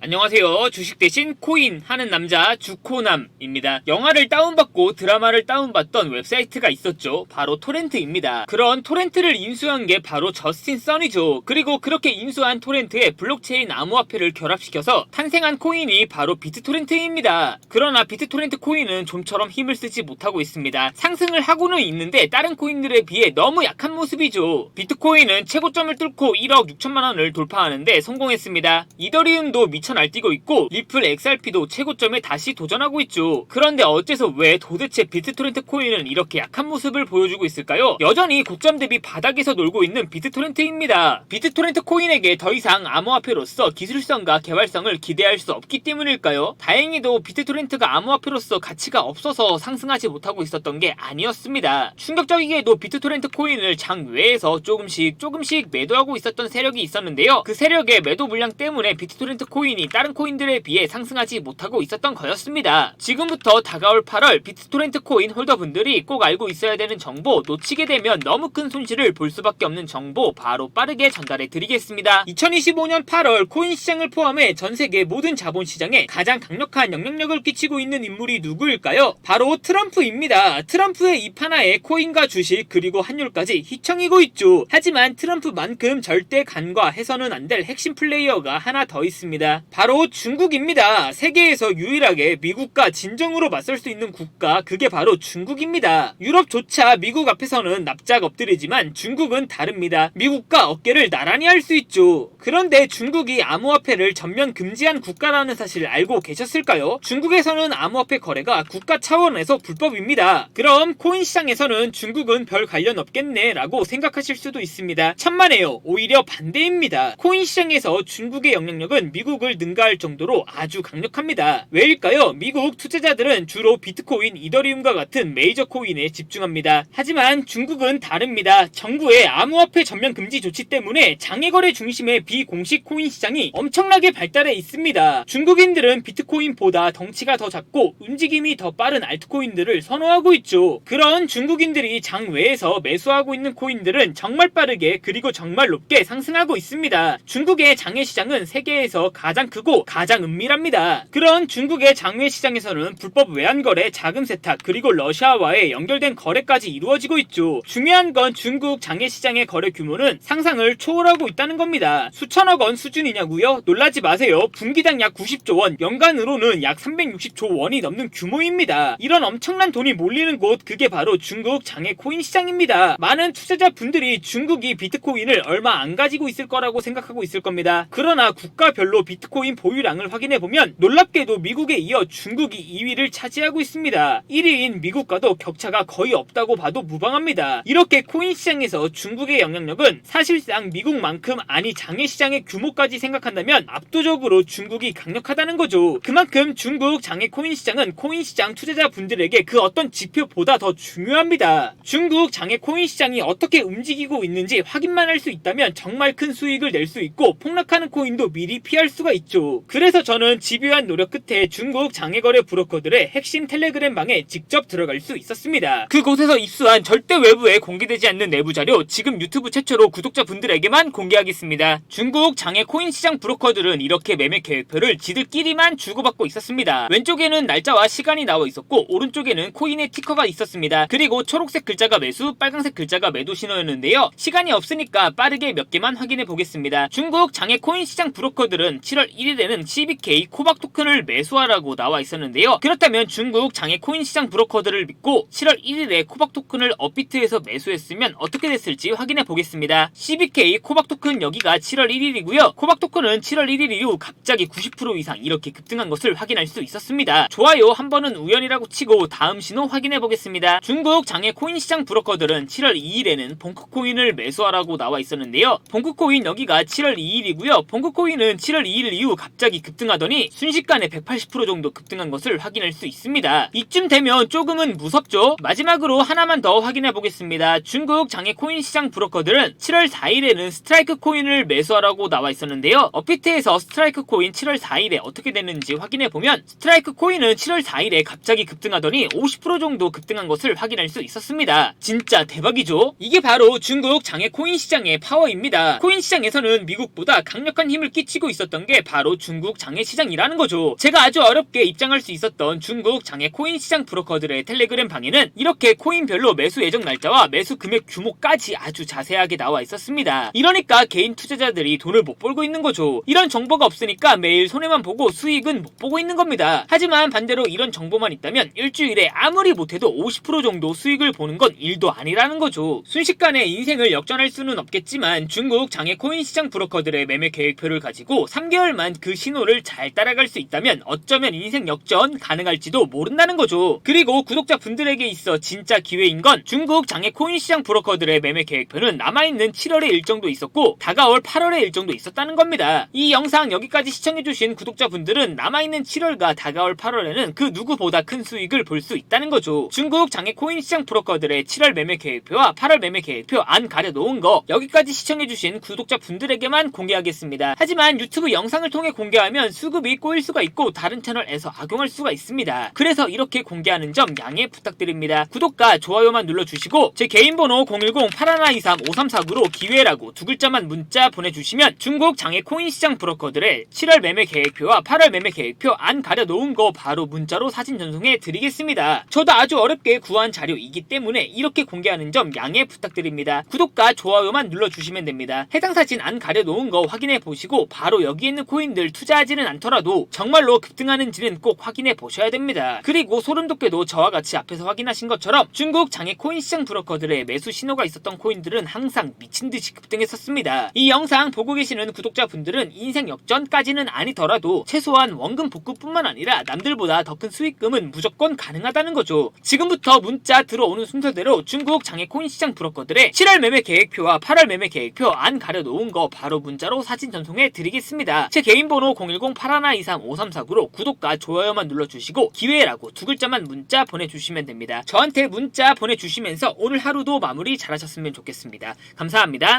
안녕하세요. 주식 대신 코인 하는 남자 주코남입니다. 영화를 다운받고 드라마를 다운받던 웹사이트가 있었죠. 바로 토렌트입니다. 그런 토렌트를 인수한 게 바로 저스틴 선이죠. 그리고 그렇게 인수한 토렌트에 블록체인 암호화폐를 결합시켜서 탄생한 코인이 바로 비트토렌트입니다. 그러나 비트토렌트 코인은 좀처럼 힘을 쓰지 못하고 있습니다. 상승을 하고는 있는데 다른 코인들에 비해 너무 약한 모습이죠. 비트코인은 최고점을 뚫고 1억 6천만 원을 돌파하는데 성공했습니다. 이더리움도 미쳐 날뛰고 있고 리플 XRP도 최고점에 다시 도전하고 있죠. 그런데 어째서 왜 도대체 비트토렌트 코인은 이렇게 약한 모습을 보여주고 있을까요? 여전히 고점 대비 바닥에서 놀고 있는 비트토렌트입니다. 비트토렌트 코인에게 더 이상 암호화폐로서 기술성과 개발성을 기대할 수 없기 때문일까요? 다행히도 비트토렌트가 암호화폐로서 가치가 없어서 상승하지 못하고 있었던 게 아니었습니다. 충격적이게도 비트토렌트 코인을 장외에서 조금씩 매도하고 있었던 세력이 있었는데요. 그 세력의 매도 물량 때문에 비트토렌트 코인이 다른 코인들에 비해 상승하지 못하고 있었던 거였습니다. 지금부터 다가올 8월 비트토렌트 코인 홀더분들이 꼭 알고 있어야 되는 정보, 놓치게 되면 너무 큰 손실을 볼 수밖에 없는 정보 바로 빠르게 전달해 드리겠습니다. 2025년 8월 코인 시장을 포함해 전 세계 모든 자본시장에 가장 강력한 영향력을 끼치고 있는 인물이 누구일까요? 바로 트럼프입니다. 트럼프의 입 하나에 코인과 주식 그리고 환율까지 휘청이고 있죠. 하지만 트럼프만큼 절대 간과해서는 안 될 핵심 플레이어가 하나 더 있습니다. 바로 중국입니다. 세계에서 유일하게 미국과 진정으로 맞설 수 있는 국가, 그게 바로 중국입니다. 유럽조차 미국 앞에서는 납작 엎드리지만 중국은 다릅니다. 미국과 어깨를 나란히 할 수 있죠. 그런데 중국이 암호화폐를 전면 금지한 국가라는 사실 알고 계셨을까요? 중국에서는 암호화폐 거래가 국가 차원에서 불법입니다. 그럼 코인 시장에서는 중국은 별 관련 없겠네 라고 생각하실 수도 있습니다. 천만에요. 오히려 반대입니다. 코인 시장에서 중국의 영향력은 미국을 능가할 정도로 아주 강력합니다. 왜일까요? 미국 투자자들은 주로 비트코인, 이더리움과 같은 메이저 코인에 집중합니다. 하지만 중국은 다릅니다. 정부의 암호화폐 전면 금지 조치 때문에 장외거래 중심의 비공식 코인 시장이 엄청나게 발달해 있습니다. 중국인들은 비트코인보다 덩치가 더 작고 움직임이 더 빠른 알트코인들을 선호하고 있죠. 그런 중국인들이 장외에서 매수하고 있는 코인들은 정말 빠르게 그리고 정말 높게 상승하고 있습니다. 중국의 장외 시장은 세계에서 가장 크고 가장 은밀합니다. 그런 중국의 장외 시장에서는 불법 외환거래, 자금 세탁, 그리고 러시아와의 연결된 거래까지 이루어지고 있죠. 중요한 건 중국 장외 시장의 거래 규모는 상상을 초월하고 있다는 겁니다. 수천억 원 수준이냐고요? 놀라지 마세요. 분기당 약 90조 원, 연간으로는 약 360조 원이 넘는 규모입니다. 이런 엄청난 돈이 몰리는 곳, 그게 바로 중국 장외 코인 시장입니다. 많은 투자자분들이 중국이 비트코인을 얼마 안 가지고 있을 거라고 생각하고 있을 겁니다. 그러나 국가별로 비트코인 보유량을 확인해보면 놀랍게도 미국에 이어 중국이 2위를 차지하고 있습니다. 1위인 미국과도 격차가 거의 없다고 봐도 무방합니다. 이렇게 코인 시장에서 중국의 영향력은 사실상 미국만큼, 아니 장외 시장의 규모까지 생각한다면 압도적으로 중국이 강력하다는 거죠. 그만큼 중국 장외 코인 시장은 코인 시장 투자자분들에게 그 어떤 지표보다 더 중요합니다. 중국 장외 코인 시장이 어떻게 움직이고 있는지 확인만 할 수 있다면 정말 큰 수익을 낼 수 있고 폭락하는 코인도 미리 피할 수가 있죠. 그래서 저는 집요한 노력 끝에 중국 장외거래 브로커들의 핵심 텔레그램 방에 직접 들어갈 수 있었습니다. 그곳에서 입수한 절대 외부에 공개되지 않는 내부 자료, 지금 유튜브 최초로 구독자분들에게만 공개하겠습니다. 중국 장외 코인 시장 브로커들은 이렇게 매매 계획표를 지들끼리만 주고받고 있었습니다. 왼쪽에는 날짜와 시간이 나와 있었고 오른쪽에는 코인의 티커가 있었습니다. 그리고 초록색 글자가 매수, 빨간색 글자가 매도 신호였는데요. 시간이 없으니까 빠르게 몇 개만 확인해 보겠습니다. 중국 장외 코인 시장 브로커들은 7월 1일에는 CBK 코박 토큰을 매수하라고 나와 있었는데요. 그렇다면 중국 장외 코인 시장 브로커들을 믿고 7월 1일에 코박 토큰을 업비트에서 매수했으면 어떻게 됐을지 확인해 보겠습니다. CBK 코박 토큰 여기가 7월 1일이고요. 코박 토큰은 7월 1일 이후 갑자기 90% 이상 이렇게 급등한 것을 확인할 수 있었습니다. 좋아요, 한 번은 우연이라고 치고 다음 신호 확인해 보겠습니다. 중국 장외 코인 시장 브로커들은 7월 2일에는 봉크코인을 매수하라고 나와 있었는데요. 봉크코인 여기가 7월 2일이고요. 봉크코인은 7월 2일 이후 갑자기 급등하더니 순식간에 180% 정도 급등한 것을 확인할 수 있습니다. 이쯤 되면 조금은 무섭죠? 마지막으로 하나만 더 확인해 보겠습니다. 중국 장외 코인 시장 브로커들은 7월 4일에는 스트라이크 코인을 매수하라고 나와 있었는데요. 업비트에서 스트라이크 코인 7월 4일에 어떻게 됐는지 확인해 보면 스트라이크 코인은 7월 4일에 갑자기 급등하더니 50% 정도 급등한 것을 확인할 수 있었습니다. 진짜 대박이죠? 이게 바로 중국 장외 코인 시장의 파워입니다. 코인 시장에서는 미국보다 강력한 힘을 끼치고 있었던 게 바로 중국 장외 시장이라는 거죠. 제가 아주 어렵게 입장할 수 있었던 중국 장외 코인 시장 브로커들의 텔레그램 방에는 이렇게 코인별로 매수 예정 날짜와 매수 금액 규모까지 아주 자세하게 나와 있었습니다. 이러니까 개인 투자자들이 돈을 못 벌고 있는 거죠. 이런 정보가 없으니까 매일 손해만 보고 수익은 못 보고 있는 겁니다. 하지만 반대로 이런 정보만 있다면 일주일에 아무리 못해도 50% 정도 수익을 보는 건 일도 아니라는 거죠. 순식간에 인생을 역전할 수는 없겠지만 중국 장외 코인 시장 브로커들의 매매 계획표를 가지고 3개월만 그 신호를 잘 따라갈 수 있다면 어쩌면 인생 역전 가능할지도 모른다는 거죠. 그리고 구독자분들에게 있어 진짜 기회인 건 중국 장외 코인 시장 브로커들의 매매 계획표는 남아있는 7월의 일정도 있었고 다가올 8월의 일정도 있었다는 겁니다. 이 영상 여기까지 시청해주신 구독자분들은 남아있는 7월과 다가올 8월에는 그 누구보다 큰 수익을 볼 수 있다는 거죠. 중국 장외 코인 시장 브로커들의 7월 매매 계획표와 8월 매매 계획표 안 가려놓은 거 여기까지 시청해주신 구독자분들에게만 공개하겠습니다. 하지만 유튜브 영상을 통해 공개하면 수급이 꼬일 수가 있고 다른 채널에서 악용할 수가 있습니다. 그래서 이렇게 공개하는 점 양해 부탁드립니다. 구독과 좋아요만 눌러주시고 제 개인 번호 010-8123-5349로 기회라고 두 글자만 문자 보내주시면 중국 장외 코인 시장 브로커들의 7월 매매 계획표와 8월 매매 계획표 안 가려놓은 거 바로 문자로 사진 전송해 드리겠습니다. 저도 아주 어렵게 구한 자료이기 때문에 이렇게 공개하는 점 양해 부탁드립니다. 구독과 좋아요만 눌러주시면 됩니다. 해당 사진 안 가려놓은 거 확인해 보시고 바로 여기 있는 코인들 투자하지는 않더라도 정말로 급등하는지는 꼭 확인해 보셔야 됩니다. 그리고 소름돋게도 저와 같이 앞에서 확인하신 것처럼 중국 장외 코인 시장 브로커들의 매수 신호가 있었던 코인들은 항상 미친듯이 급등했었습니다. 이 영상 보고 계시는 구독자분들은 인생 역전까지는 아니더라도 최소한 원금 복구뿐만 아니라 남들보다 더 큰 수익금은 무조건 가능하다는 거죠. 지금부터 문자 들어오는 순서대로 중국 장외 코인 시장 브로커들의 7월 매매 계획표와 8월 매매 계획표 안 가려놓은 거 바로 문자로 사진 전송해 드리겠습니다. 제 개인 번호 010-8123-5349로 구독과 좋아요만 눌러주시고 기회라고 두 글자만 문자 보내주시면 됩니다. 저한테 문자 보내주시면서 오늘 하루도 마무리 잘하셨으면 좋겠습니다. 감사합니다.